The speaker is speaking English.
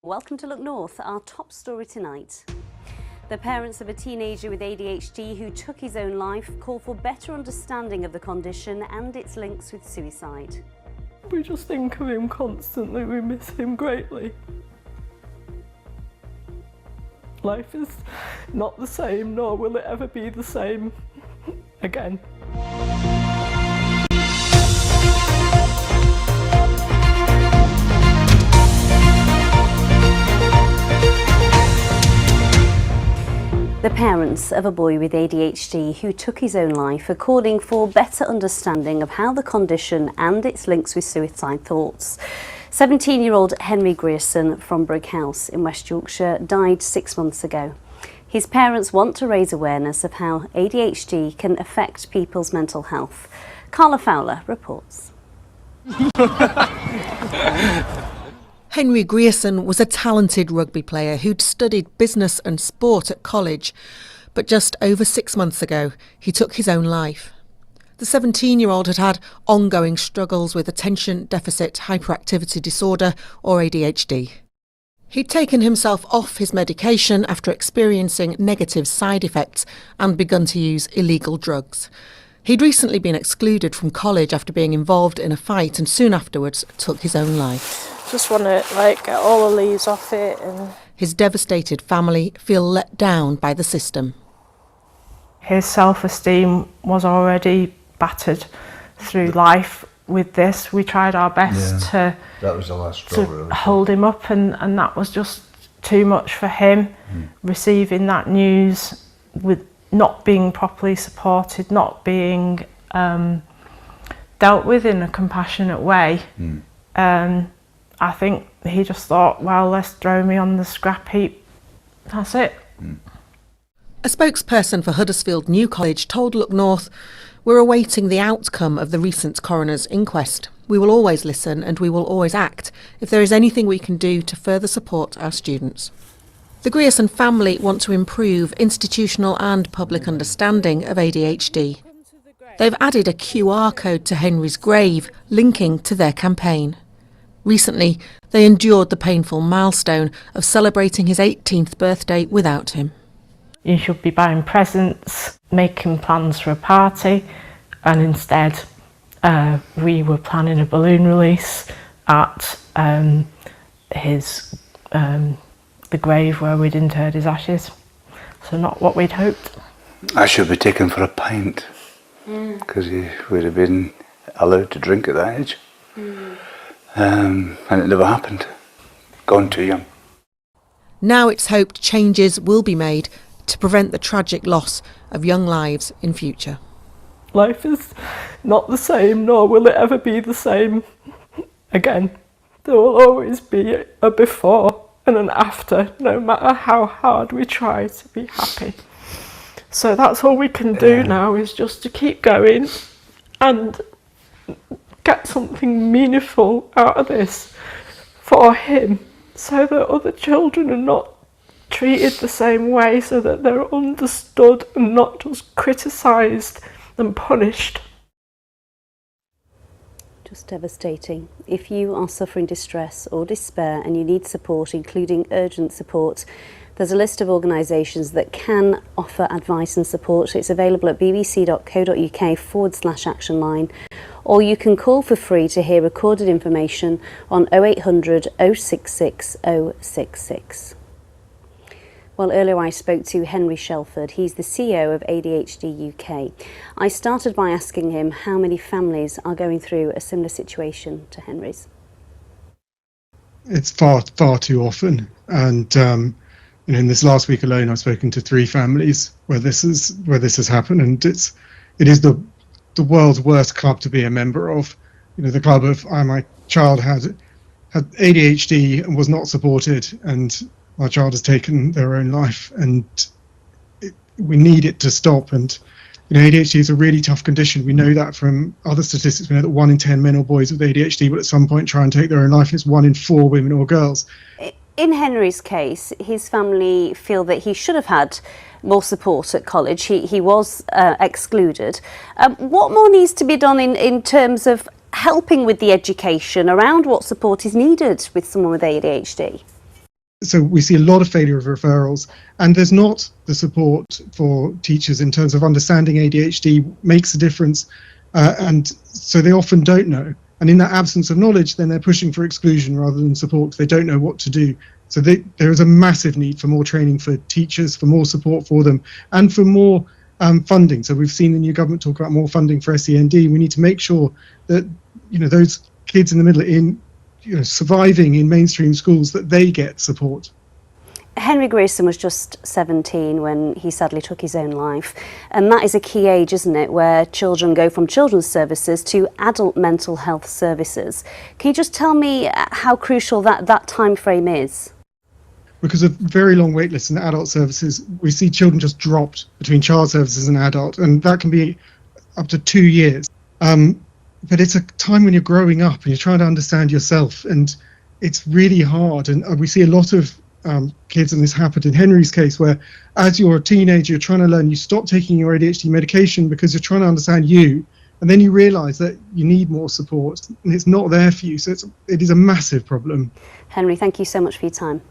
Welcome to Look North, our top story tonight. The parents of a teenager with ADHD who took his own life call for better understanding of the condition and its links with suicide. We just think of him constantly, we miss him greatly. Life is not the same, nor will it ever be the same again. The parents of a boy with ADHD who took his own life are calling for better understanding of how the condition and its links with suicide thoughts. 17-year-old Henry Grierson from Brigg House in West Yorkshire died 6 months ago. His parents want to raise awareness of how ADHD can affect people's mental health. Carla Fowler reports. Henry Grierson was a talented rugby player who'd studied business and sport at college, but just over 6 months ago, he took his own life. The 17-year-old had had ongoing struggles with attention deficit hyperactivity disorder, or ADHD. He'd taken himself off his medication after experiencing negative side effects and begun to use illegal drugs. He'd recently been excluded from college after being involved in a fight and soon afterwards took his own life. Just want to get all the leaves off it. And his devastated family feel let down by the system. his self-esteem was already battered through life with this. We tried our best that was the last straw, really. hold him up, and that was just too much for him. Receiving that news with not being properly supported, not being dealt with in a compassionate way. I think he just thought, well, let's throw me on the scrap heap. That's it. A spokesperson for Huddersfield New College told Look North, "We're awaiting the outcome of the recent coroner's inquest. We will always listen and we will always act if there is anything we can do to further support our students." The Grierson family want to improve institutional and public understanding of ADHD. They've added a QR code to Henry's grave, linking to their campaign. Recently, they endured the painful milestone of celebrating his 18th birthday without him. You should be buying presents, making plans for a party, and instead we were planning a balloon release at the grave where we'd interred his ashes. So not what we'd hoped. I should be taken for a pint, because he would have been allowed to drink at that age. And it never happened. Gone too young. Now it's hoped changes will be made to prevent the tragic loss of young lives in future. Life is not the same, nor will it ever be the same again. There will always be a before and an after, no matter how hard we try to be happy. So that's all we can do now, is just to keep going and get something meaningful out of this for him, so that other children are not treated the same way, so that they're understood and not just criticised and punished. Just devastating. If you are suffering distress or despair and you need support, including urgent support, there's a list of organisations that can offer advice and support. It's available at bbc.co.uk/action line, or you can call for free to hear recorded information on 0800 066 066. Well, earlier I spoke to Henry Shelford. He's the CEO of ADHD UK. I started by asking him how many families are going through a similar situation to Henry's. It's far too often, and in this last week alone, I've spoken to 3 families where this has happened, and it is the world's worst club to be a member of. The club of my child had ADHD and was not supported, and my child has taken their own life, and we need it to stop. And ADHD is a really tough condition. We know that from other statistics. We know that 1 in 10 men or boys with ADHD will at some point try and take their own life. It's 1 in 4 women or girls. In Henry's case, his family feel that he should have had more support at college. He was excluded. What more needs to be done in terms of helping with the education around what support is needed with someone with ADHD? so we see a lot of failure of referrals, and there's not the support for teachers in terms of understanding ADHD makes a difference, and so they often don't know. And in that absence of knowledge, then they're pushing for exclusion rather than support because they don't know what to do. So there is a massive need for more training for teachers, for more support for them, and for more funding. So we've seen the new government talk about more funding for SEND. We need to make sure that those kids in the middle, surviving in mainstream schools, that they get support. Henry Grierson was just 17 when he sadly took his own life, and that is a key age, isn't it, where children go from children's services to adult mental health services. Can you just tell me how crucial that time frame is? Because of very long wait lists in adult services, we see children just dropped between child services and adult, and that can be up to 2 years. But it's a time when you're growing up and you're trying to understand yourself, and it's really hard. And we see a lot of kids, and this happened in Henry's case, where as you're a teenager, you're trying to learn, you stop taking your ADHD medication because you're trying to understand you, and then you realise that you need more support and it's not there for you. So it is a massive problem. Henry, thank you so much for your time.